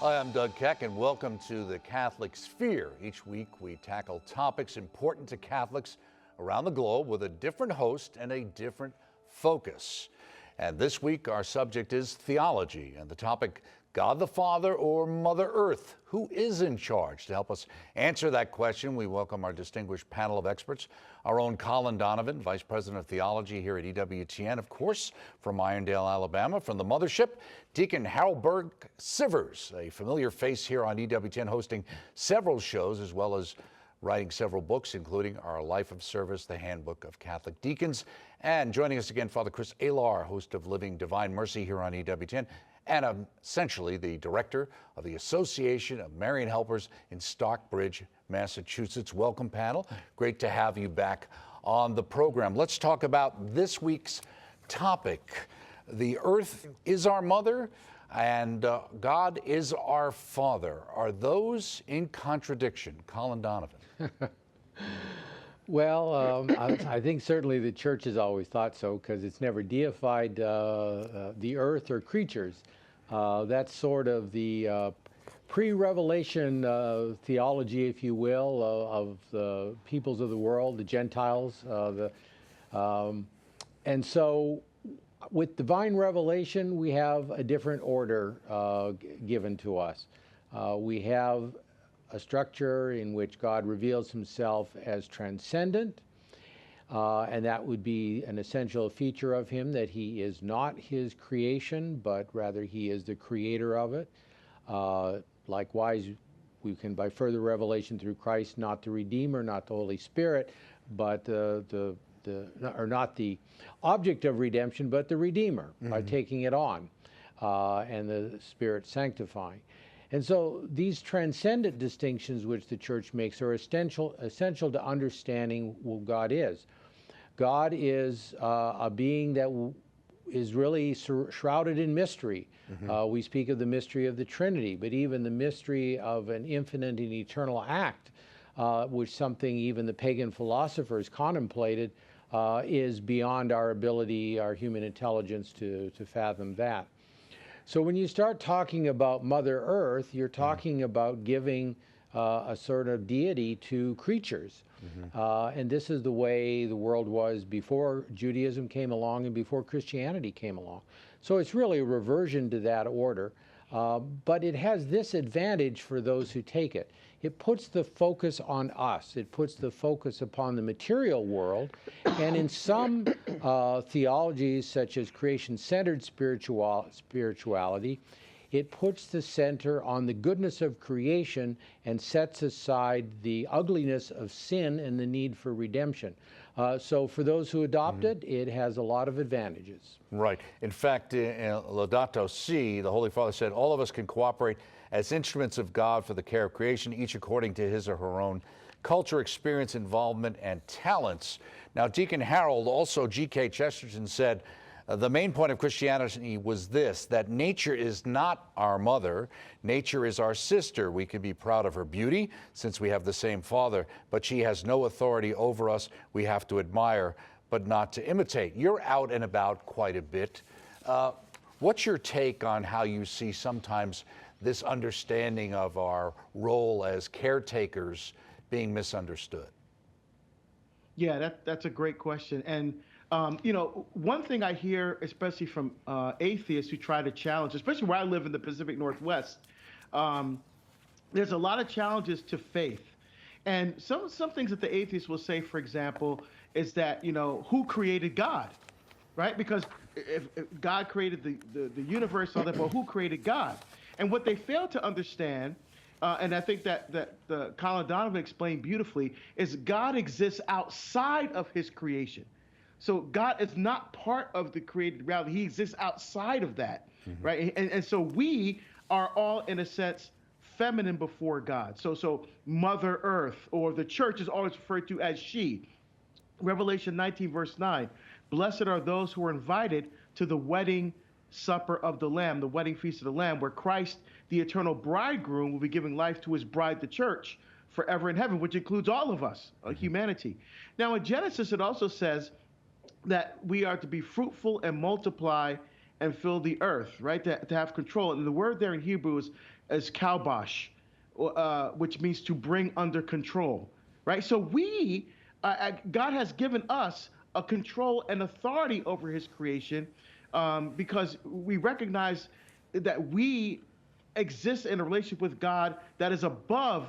Hi, I'm Doug Keck, and welcome to the Catholic Sphere. Each week, we tackle topics important to Catholics around the globe with a different host and a different focus. And this week, our subject is theology, and the topic, God the Father or Mother Earth? Who is in charge? To help us answer that question, we welcome our distinguished panel of experts. Our own Colin Donovan, Vice President of Theology here at EWTN, of course, from Irondale, Alabama. From the mothership, Deacon Harold Burke Sivers, a familiar face here on EWTN, hosting several shows as well as writing several books, including Our Life of Service, the Handbook of Catholic Deacons. And joining us again, Father Chris Alar, host of Living Divine Mercy here on EWTN, and essentially the director of the Association of Marian Helpers in Stockbridge, Massachusetts. Welcome, panel. Great to have you back on the program. Let's talk about this week's topic. The earth is our mother, and God is our Father. Are those in contradiction? Colin Donovan. Well, I think certainly the church has always thought so, because it's never deified the earth or creatures. That's sort of the pre-revelation theology, if you will, of the peoples of the world, the Gentiles. And so with divine revelation, we have a different order given to us. We have a structure in which God reveals himself as transcendent, and that would be an essential feature of him, that he is not his creation, but rather he is the creator of it. Likewise, we can, by further revelation through Christ, not the Redeemer, not the Holy Spirit, but not the object of redemption, but the Redeemer, by taking it on, and the Spirit sanctifying. And so these transcendent distinctions which the church makes are essential to understanding who God is. God is a being that is really shrouded in mystery. We speak of the mystery of the Trinity, but even the mystery of an infinite and eternal act, which something even the pagan philosophers contemplated, is beyond our ability, our human intelligence to fathom that. So when you start talking about Mother Earth, you're talking about giving a sort of deity to creatures. And this is the way the world was before Judaism came along and before Christianity came along. So it's really a reversion to that order. But it has this advantage for those who take it. It puts the focus on us. It puts the focus upon the material world. And in some theologies, such as creation-centered spirituality, it puts the center on the goodness of creation and sets aside the ugliness of sin and the need for redemption. So for those who adopt it, it has a lot of advantages. Right. In fact, in Laudato Si, the Holy Father said, all of us can cooperate as instruments of God for the care of creation, each according to his or her own culture, experience, involvement, and talents. Now, Deacon Harold, also G.K. Chesterton, said, the main point of Christianity was this, that nature is not our mother, nature is our sister. We can be proud of her beauty since we have the same father, but she has no authority over us. We have to admire, but not to imitate. You're out and about quite a bit. What's your take on how you see sometimes this understanding of our role as caretakers being misunderstood? Yeah, that's a great question. And you know, one thing I hear, especially from atheists who try to challenge, especially where I live in the Pacific Northwest, there's a lot of challenges to faith. And some things that the atheists will say, for example, is that, you know, who created God, right? Because if God created the universe, all that, but who created God? And what they fail to understand, and I think that the Colin Donovan explained beautifully, is God exists outside of his creation. So God is not part of the created reality. He exists outside of that, right? And so we are all, in a sense, feminine before God. So Mother Earth, or the church is always referred to as she. Revelation 19, verse 9, blessed are those who are invited to the wedding supper of the Lamb, the wedding feast of the Lamb, where Christ, the eternal bridegroom, will be giving life to his bride, the church, forever in heaven, which includes all of us, humanity. Now in Genesis, it also says that we are to be fruitful and multiply and fill the earth, right? To have control. And the word there in Hebrew is kalbash, which means to bring under control, right? So God has given us a control and authority over his creation, because we recognize that we exist in a relationship with God that is above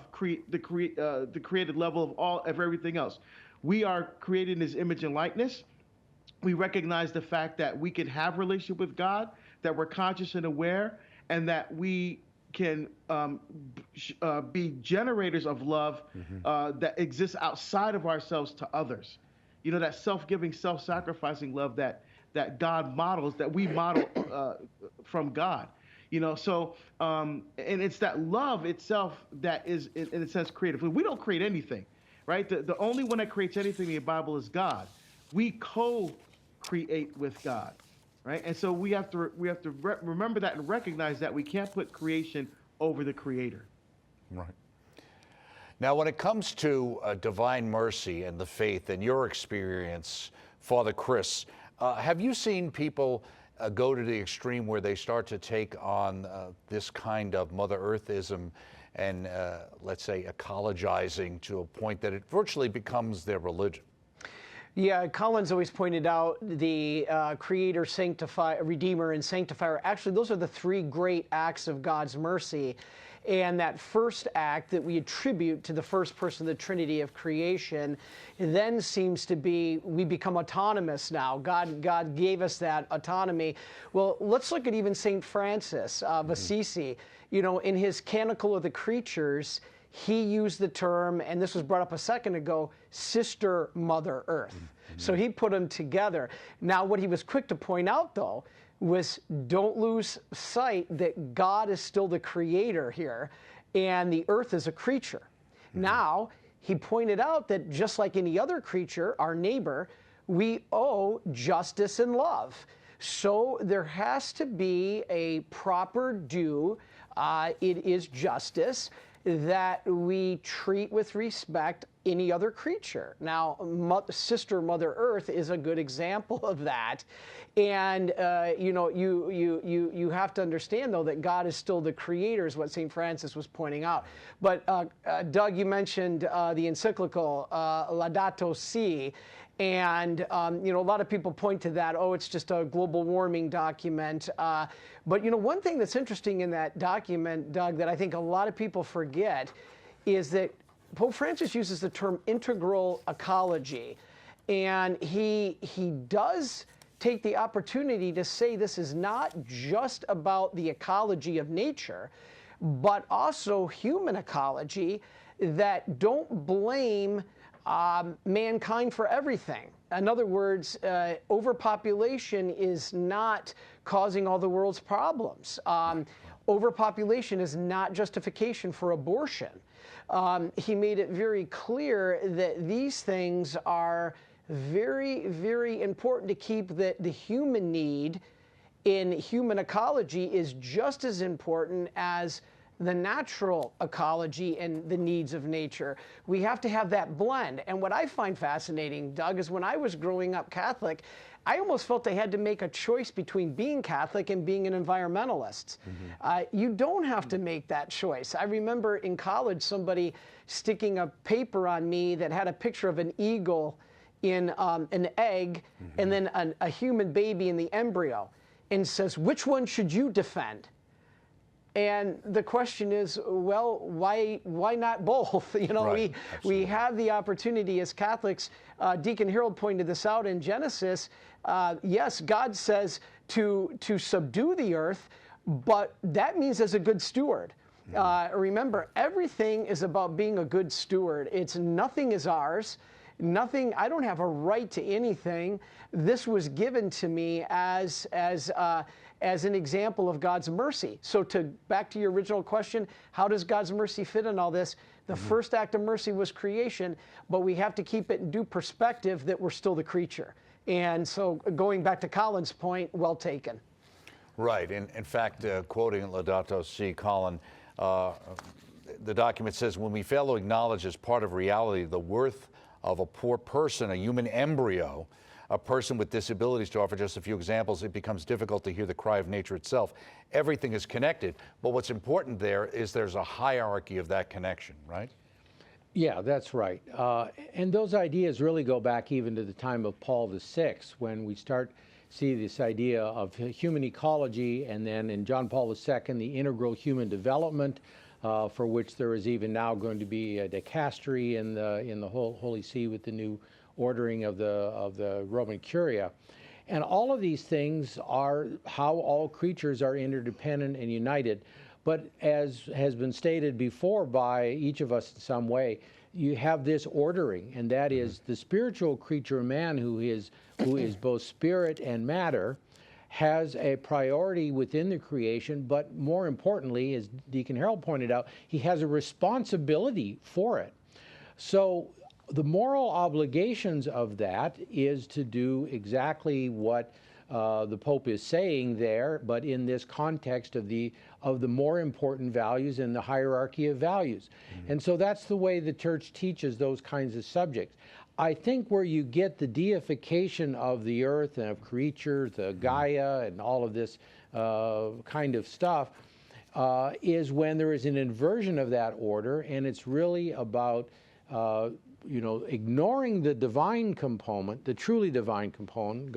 the created level of everything else. We are created in his image and likeness. We recognize the fact that we can have a relationship with God, that we're conscious and aware, and that we can be generators of love that exists outside of ourselves to others. You know, that self-giving, self-sacrificing love that God models, that we model from God. You know, so and it's that love itself that is, in a sense, creative. We don't create anything, right? The only one that creates anything in the Bible is God. We co-create with God, right? And so we have to remember that and recognize that we can't put creation over the Creator. Right. Now, when it comes to divine mercy and the faith and your experience, Father Chris, have you seen people go to the extreme where they start to take on this kind of Mother Earthism and, let's say, ecologizing to a point that it virtually becomes their religion? Yeah, Colin's always pointed out the Creator, Sanctifier, Redeemer, and Sanctifier. Actually, those are the three great acts of God's mercy. And that first act that we attribute to the first person of the Trinity of creation then seems to be, we become autonomous now. God gave us that autonomy. Well, let's look at even St. Francis of Assisi. You know, in his Canticle of the Creatures, he used the term, and this was brought up a second ago, Sister Mother Earth. So he put them together. Now, what he was quick to point out, though, was don't lose sight that God is still the creator here, and the earth is a creature. Now, he pointed out that just like any other creature, our neighbor, we owe justice and love. So there has to be a proper due. It is justice that we treat with respect any other creature. Now, Sister Mother Earth is a good example of that. And you know, you have to understand, though, that God is still the creator, is what St. Francis was pointing out. But Doug, you mentioned the encyclical Laudato Si. And, you know, a lot of people point to that, oh, it's just a global warming document. But, you know, one thing that's interesting in that document, Doug, that I think a lot of people forget is that Pope Francis uses the term integral ecology. And he does take the opportunity to say this is not just about the ecology of nature, but also human ecology, that don't blame mankind for everything. In other words, overpopulation is not causing all the world's problems. Overpopulation is not justification for abortion. He made it very clear that these things are very, very important to keep, that the human need in human ecology is just as important as the natural ecology and the needs of nature. We have to have that blend. And what I find fascinating, Doug, is when I was growing up Catholic, I almost felt I had to make a choice between being Catholic and being an environmentalist. You don't have to make that choice. I remember in college somebody sticking a paper on me that had a picture of an eagle in an egg and then a human baby in the embryo, and says, which one should you defend? And the question is, well, why not both? You know, Right, we have the opportunity as Catholics. Deacon Harold pointed this out in Genesis. Yes, God says to subdue the earth, but that means as a good steward. Remember, everything is about being a good steward. It's nothing is ours. Nothing. I don't have a right to anything. This was given to me as an example of God's mercy. So back to your original question, how does God's mercy fit in all this? The first act of mercy was creation, but we have to keep it in due perspective that we're still the creature. And so going back to Colin's point, well taken. Right. In fact, quoting Laudato Si, Colin, the document says, when we fail to acknowledge as part of reality the worth of a poor person, a human embryo, a person with disabilities, to offer just a few examples, it becomes difficult to hear the cry of nature itself. Everything is connected, but what's important there is there's a hierarchy of that connection, right? Yeah, that's right. And those ideas really go back even to the time of Paul VI, when we see this idea of human ecology, and then in John Paul II, the integral human development, for which there is even now going to be a dicastery in the Holy See with the new ordering of the Roman Curia. And all of these things are how all creatures are interdependent and united. But as has been stated before by each of us in some way, you have this ordering, and that is the spiritual creature man, who is both spirit and matter, has a priority within the creation, but more importantly, as Deacon Harold pointed out, he has a responsibility for it. So the moral obligations of that is to do exactly what the Pope is saying there, but in this context of the more important values and the hierarchy of values. And so that's the way the Church teaches those kinds of subjects. I think where you get the deification of the earth and of creatures, the Gaia and all of this kind of stuff, is when there is an inversion of that order, and it's really about ignoring the divine component, the truly divine component,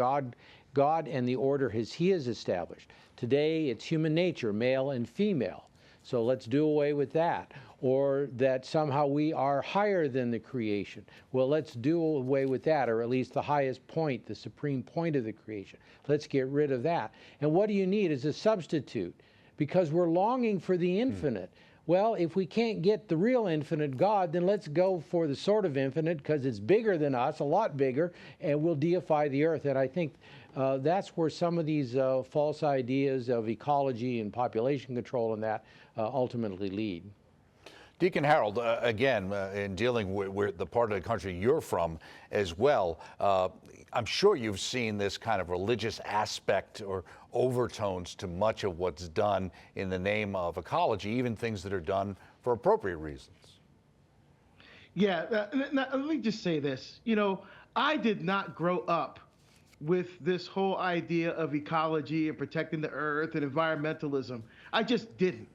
God and the order He has established. Today it's human nature, male and female. So let's do away with that. Or that somehow we are higher than the creation. Well, let's do away with that, or at least the highest point, the supreme point of the creation. Let's get rid of that. And what do you need is a substitute, because we're longing for the infinite. Well, if we can't get the real infinite God, then let's go for the sort of infinite, because it's bigger than us, a lot bigger, and we'll deify the earth. And I think that's where some of these false ideas of ecology and population control and that ultimately lead. Deacon Harold, again, in dealing with the part of the country you're from as well, I'm sure you've seen this kind of religious aspect or overtones to much of what's done in the name of ecology, even things that are done for appropriate reasons. Yeah, let me just say this. I did not grow up with this whole idea of ecology and protecting the earth and environmentalism. I just didn't.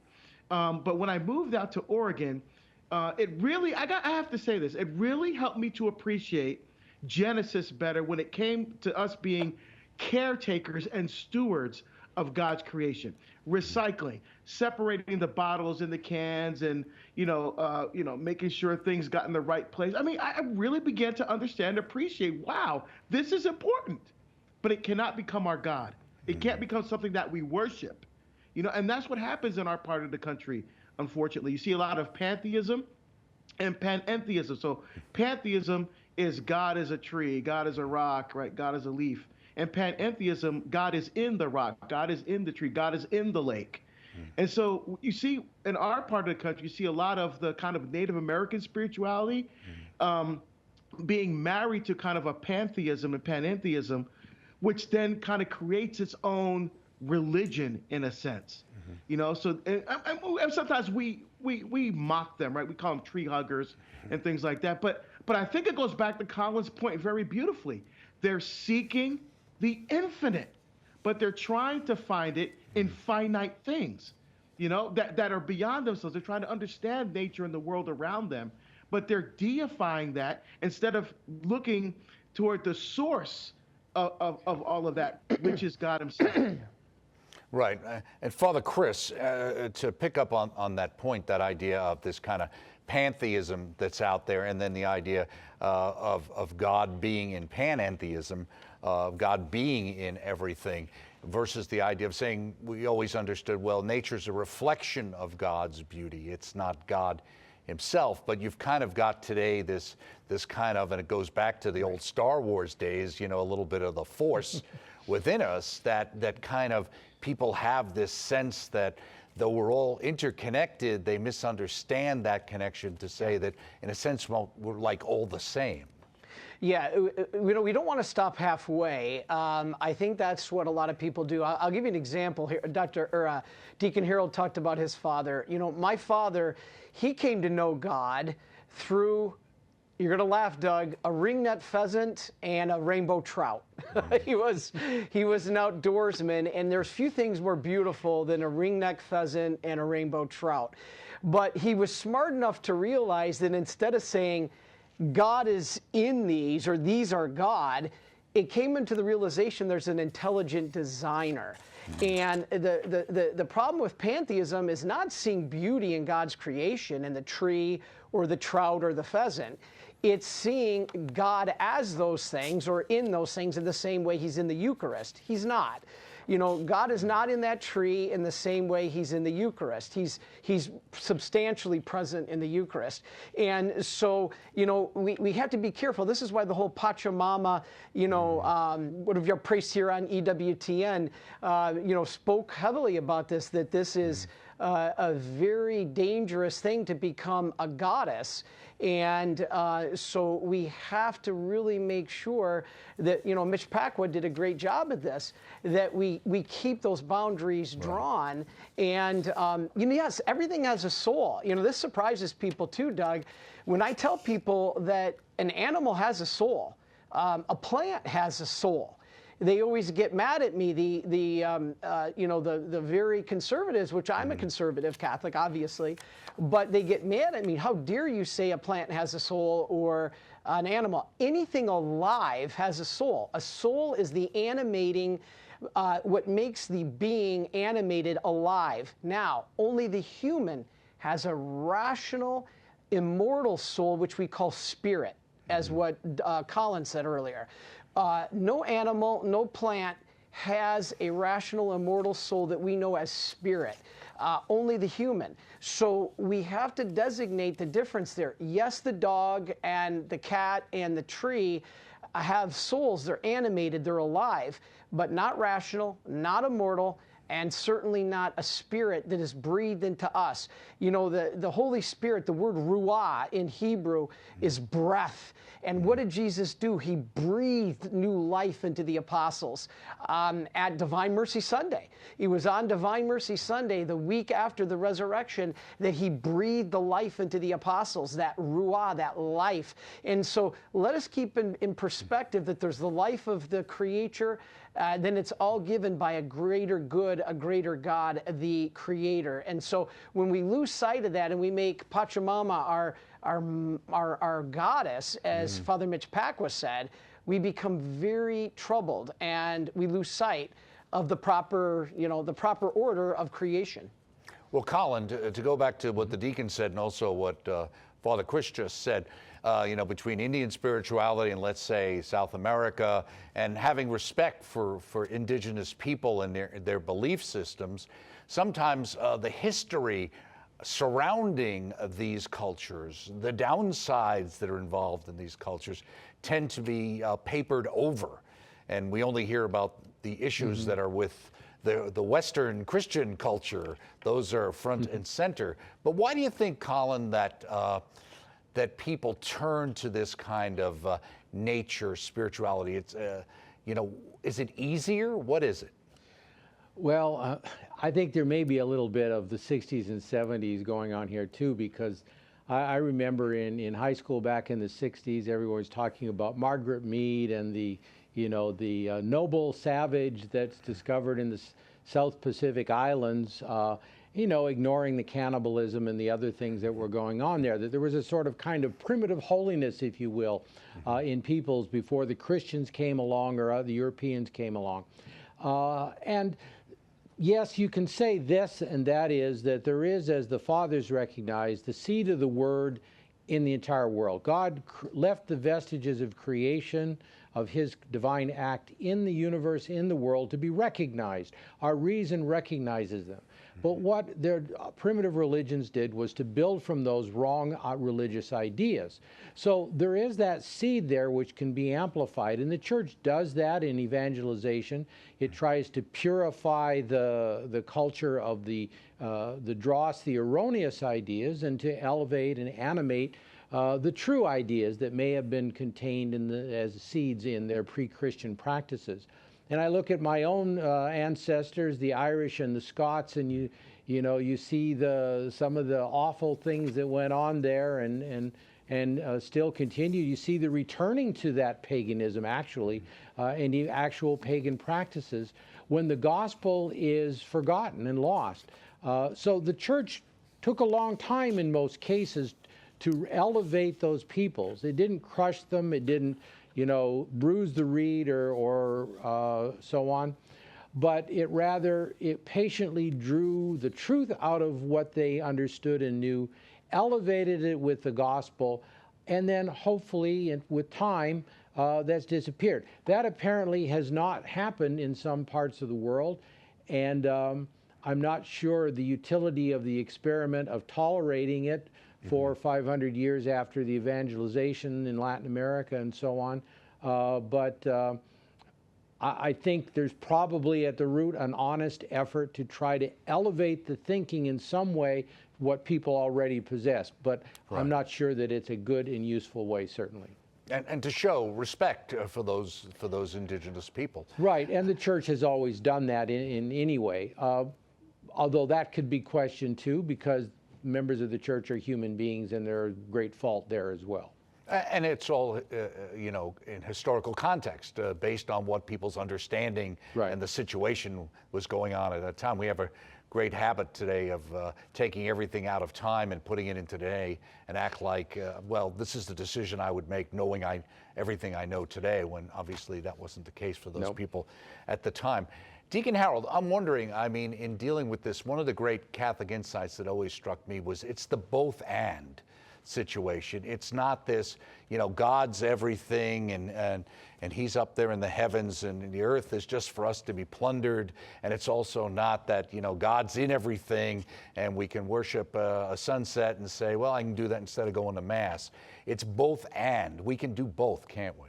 But when I moved out to Oregon, it really, I have to say this, it really helped me to appreciate Genesis better when it came to us being caretakers and stewards of God's creation. Recycling, separating the bottles and the cans, and making sure things got in the right place. I mean, I really began to understand, appreciate, wow, this is important, but it cannot become our God. It can't become something that we worship. And that's what happens in our part of the country, unfortunately. You see a lot of pantheism and panentheism. So pantheism is God is a tree, God is a rock, right? God is a leaf. And panentheism, God is in the rock, God is in the tree, God is in the lake. And so you see in our part of the country, you see a lot of the kind of Native American spirituality being married to kind of a pantheism and panentheism, which then kind of creates its own religion in a sense. So and sometimes we mock them, right? We call them tree huggers and things like that. But I think it goes back to Colin's point very beautifully. They're seeking the infinite, but they're trying to find it in finite things, that are beyond themselves. They're trying to understand nature and the world around them, but they're deifying that instead of looking toward the source of all of that, which is God Himself. Right. And Father Chris, to pick up on that point, that idea of this kind of pantheism that's out there, and then the idea of God being in panentheism, God being in everything, versus the idea of saying we always understood, well, nature's a reflection of God's beauty. It's not God Himself. But you've kind of got today this kind of, and it goes back to the old Star Wars days, a little bit of the Force within us, that kind of people have this sense that though we're all interconnected, they misunderstand that connection to say that in a sense, well, we're like all the same. Yeah, we don't want to stop halfway. I think that's what a lot of people do. I'll give you an example here. Deacon Harold talked about his father. My father, he came to know God through you're going to laugh, Doug, a ringnet pheasant and a rainbow trout. he was an outdoorsman, and there's few things more beautiful than a ringneck pheasant and a rainbow trout. But he was smart enough to realize that instead of saying, God is in these, or these are God, it came into the realization there's an intelligent designer. And the problem with pantheism is not seeing beauty in God's creation in the tree or the trout or the pheasant. It's seeing God as those things or in those things in the same way he's in the Eucharist. He's not. You know, God is not in that tree in the same way he's in the Eucharist. He's substantially present in the Eucharist. And so, you know, we have to be careful. This is why the whole Pachamama, you know, one of your priests here on EWTN, you know, spoke heavily about this, that this is a very dangerous thing to become a goddess. And so we have to really make sure that, you know, Mitch Packwood did a great job at this, that we keep those boundaries drawn. And, you know, yes, everything has a soul. You know, this surprises people too, Doug. When I tell people that an animal has a soul, a plant has a soul, they always get mad at me. You know, the very conservatives, which I'm a conservative Catholic, obviously, but they get mad at me. How dare you say a plant has a soul or an animal? Anything alive has a soul. A soul is the animating, what makes the being animated alive. Now, only the human has a rational, immortal soul, which we call spirit, as what Colin said earlier. No animal, no plant has a rational, immortal soul that we know as spirit. Only the human. So we have to designate the difference there. Yes, the dog and the cat and the tree have souls. They're animated, they're alive, but not rational, not immortal, and certainly not a spirit that is breathed into us. You know, the Holy Spirit, the word ruah in Hebrew is breath. And what did Jesus do? He breathed new life into the apostles at Divine Mercy Sunday. It was on Divine Mercy Sunday, the week after the resurrection, that he breathed the life into the apostles, that ruah, that life. And so let us keep in perspective that there's the life of the Creator, then it's all given by a greater good, a greater God, the Creator. And so when we lose sight of that and we make Pachamama our goddess, as Father Mitch Packwood said, we become very troubled and we lose sight of the proper, you know, the proper order of creation. Well, Colin, to go back to what the deacon said and also what Father Chris just said, you know, between Indian spirituality and, let's say, South America, and having respect for indigenous people and their belief systems, sometimes the history surrounding these cultures, the downsides that are involved in these cultures, tend to be papered over. And we only hear about the issues that are with the Western Christian culture. Those are front and center. But why do you think, Colin, that that people turn to this kind of nature spirituality? It's, you know, is it easier? What is it? Well, I think there may be a little bit of the 60s and 70s going on here too, because I remember in high school back in the 60s, everyone was talking about Margaret Mead and the noble savage that's discovered in the South Pacific Islands, you know, ignoring the cannibalism and the other things that were going on there. That there was a sort of kind of primitive holiness, if you will, in peoples before the Christians came along or the Europeans came along. And yes, you can say this, and that is that there is, as the fathers recognize, the seed of the word in the entire world. God left the vestiges of creation, of his divine act in the universe, in the world, to be recognized. Our reason recognizes them. But what their primitive religions did was to build from those wrong religious ideas. So there is that seed there which can be amplified, and the church does that in evangelization. It tries to purify the culture of the dross, the erroneous ideas, and to elevate and animate the true ideas that may have been contained as seeds in their pre-Christian practices. And I look at my own ancestors, the Irish and the Scots, and you see some of the awful things that went on there, and and still continue. You see the returning to that paganism, actually, and the actual pagan practices when the gospel is forgotten and lost. So the church took a long time in most cases to elevate those peoples. It didn't crush them. It didn't, bruise the reed or so on. But it patiently drew the truth out of what they understood and knew, elevated it with the gospel, and then hopefully, and with time, that's disappeared. That apparently has not happened in some parts of the world, and I'm not sure the utility of the experiment of tolerating it for 500 years after the evangelization in Latin America and so on. But I think there's probably at the root an honest effort to try to elevate the thinking in some way what people already possess. But Right. I'm not sure that it's a good and useful way, certainly. And to show respect for those indigenous people. Right, and the church has always done that in any way. Although that could be questioned too, because members of the church are human beings and there are great fault there as well. And it's all, in historical context, based on what people's understanding Right. and the situation was going on at that time. We have a great habit today of taking everything out of time and putting it in today and act like, this is the decision I would make knowing everything I know today, when obviously that wasn't the case for those Nope. people at the time. Deacon Harold, I'm wondering, in dealing with this, one of the great Catholic insights that always struck me was it's the both and situation. It's not this, God's everything and he's up there in the heavens and the earth is just for us to be plundered. And it's also not that, God's in everything and we can worship a sunset and say, well, I can do that instead of going to Mass. It's both and. We can do both, can't we?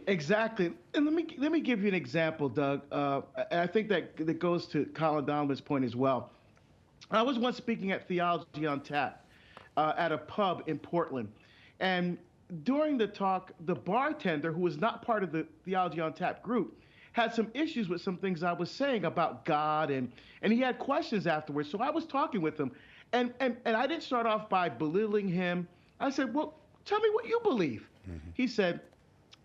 Exactly. And let me give you an example, Doug. And I think that goes to Colin Donovan's point as well. I was once speaking at Theology on Tap at a pub in Portland. And during the talk, the bartender, who was not part of the Theology on Tap group, had some issues with some things I was saying about God, and he had questions afterwards. So I was talking with him, and I didn't start off by belittling him. I said, well, tell me what you believe. Mm-hmm. He said,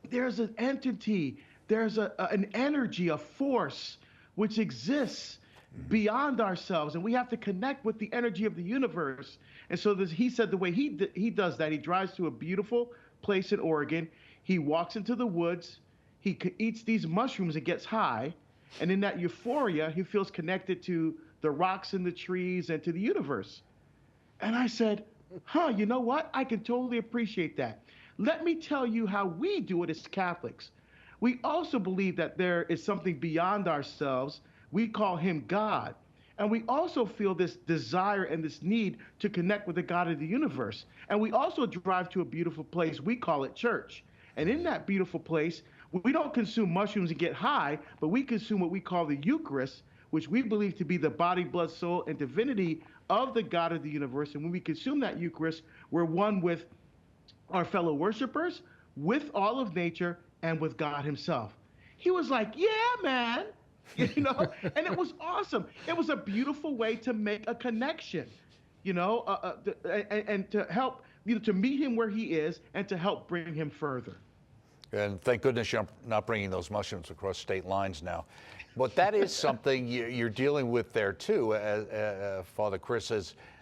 there's an entity, there's an energy, a force which exists beyond ourselves, and we have to connect with the energy of the universe. And so he said the way he does that, he drives to a beautiful place in Oregon, he walks into the woods, he eats these mushrooms and gets high, and in that euphoria, he feels connected to the rocks and the trees and to the universe. And I said, you know what? I can totally appreciate that. Let me tell you how we do it as Catholics. We also believe that there is something beyond ourselves. We call him God. And we also feel this desire and this need to connect with the God of the universe. And we also drive to a beautiful place. We call it church. And in that beautiful place, we don't consume mushrooms and get high, but we consume what we call the Eucharist, which we believe to be the body, blood, soul, and divinity of the God of the universe. And when we consume that Eucharist, we're one with our fellow worshipers, with all of nature, and with God himself. He was like, yeah, man. And it was awesome. It was a beautiful way to make a connection, and to help, to meet him where he is and to help bring him further. And thank goodness you're not bringing those mushrooms across state lines now. But that is something you're dealing with there too, as Father Chris,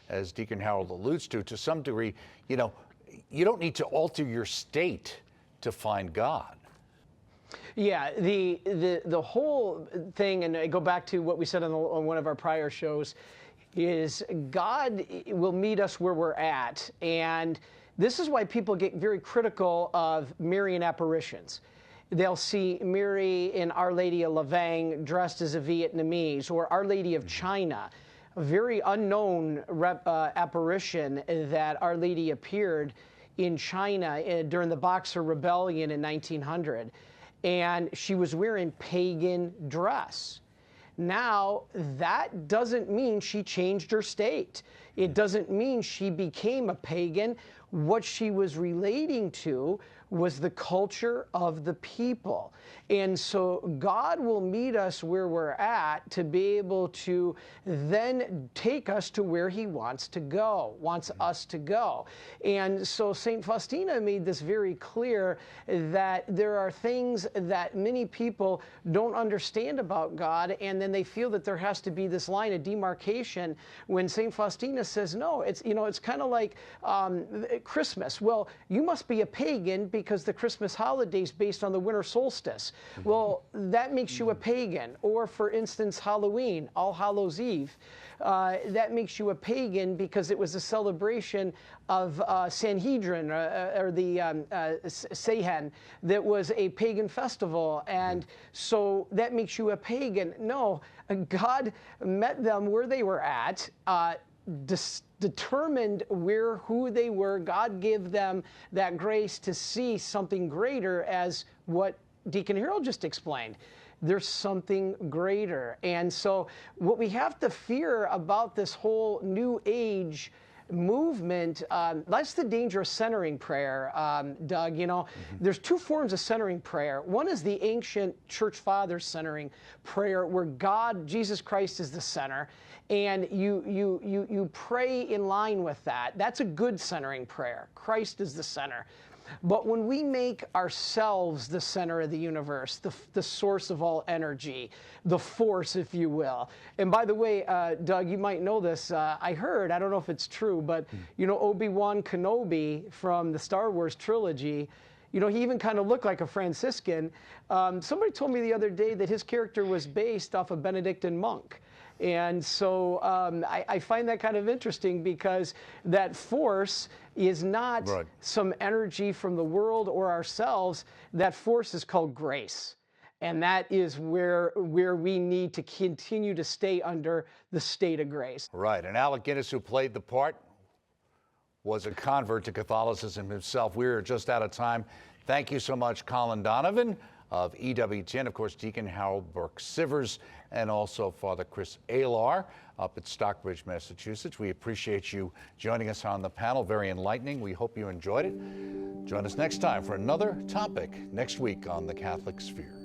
as Deacon Harold alludes to some degree. You don't need to alter your state to find God. Yeah, the whole thing, and I go back to what we said on one of our prior shows, is God will meet us where we're at. And this is why people get very critical of Marian apparitions. They'll see Mary in Our Lady of Lavang dressed as a Vietnamese, or Our Lady of China, a very unknown apparition that Our Lady appeared in China during the Boxer Rebellion in 1900. And she was wearing pagan dress. Now, that doesn't mean she changed her state. It doesn't mean she became a pagan. What she was relating to was the culture of the people. And so God will meet us where we're at to be able to then take us to where he wants us to go. And so St. Faustina made this very clear, that there are things that many people don't understand about God, and then they feel that there has to be this line of demarcation, when St. Faustina says, no, it's kind of like Christmas. Well, you must be a pagan because the Christmas holiday is based on the winter solstice. Well, that makes you a pagan. Or, for instance, Halloween, All Hallows Eve, that makes you a pagan because it was a celebration of Sanhedrin, or the Sehen, that was a pagan festival, and so that makes you a pagan. No, God met them where they were at, determined who they were. God gave them that grace to see something greater, as what Deacon Harold just explained. There's something greater. And so what we have to fear about this whole New Age movement, that's the danger of centering prayer, Doug. There's two forms of centering prayer. One is the ancient church fathers centering prayer, where God, Jesus Christ, is the center, and you pray in line with that. That's a good centering prayer. Christ is the center. But when we make ourselves the center of the universe, the source of all energy, the force, if you will. And by the way, Doug, you might know this. I heard, I don't know if it's true, but Obi-Wan Kenobi from the Star Wars trilogy, he even kind of looked like a Franciscan. Somebody told me the other day that his character was based off a Benedictine monk. And so I find that kind of interesting, because that force is not some energy from the world or ourselves. That force is called grace. And that is where we need to continue to stay under the state of grace. Right. And Alec Guinness, who played the part, was a convert to Catholicism himself. We're just out of time. Thank you so much, Colin Donovan of EWTN, of course, Deacon Harold Burke-Sivers, and also Father Chris Alar up at Stockbridge, Massachusetts. We appreciate you joining us on the panel. Very enlightening. We hope you enjoyed it. Join us next time for another topic next week on The Catholic Sphere.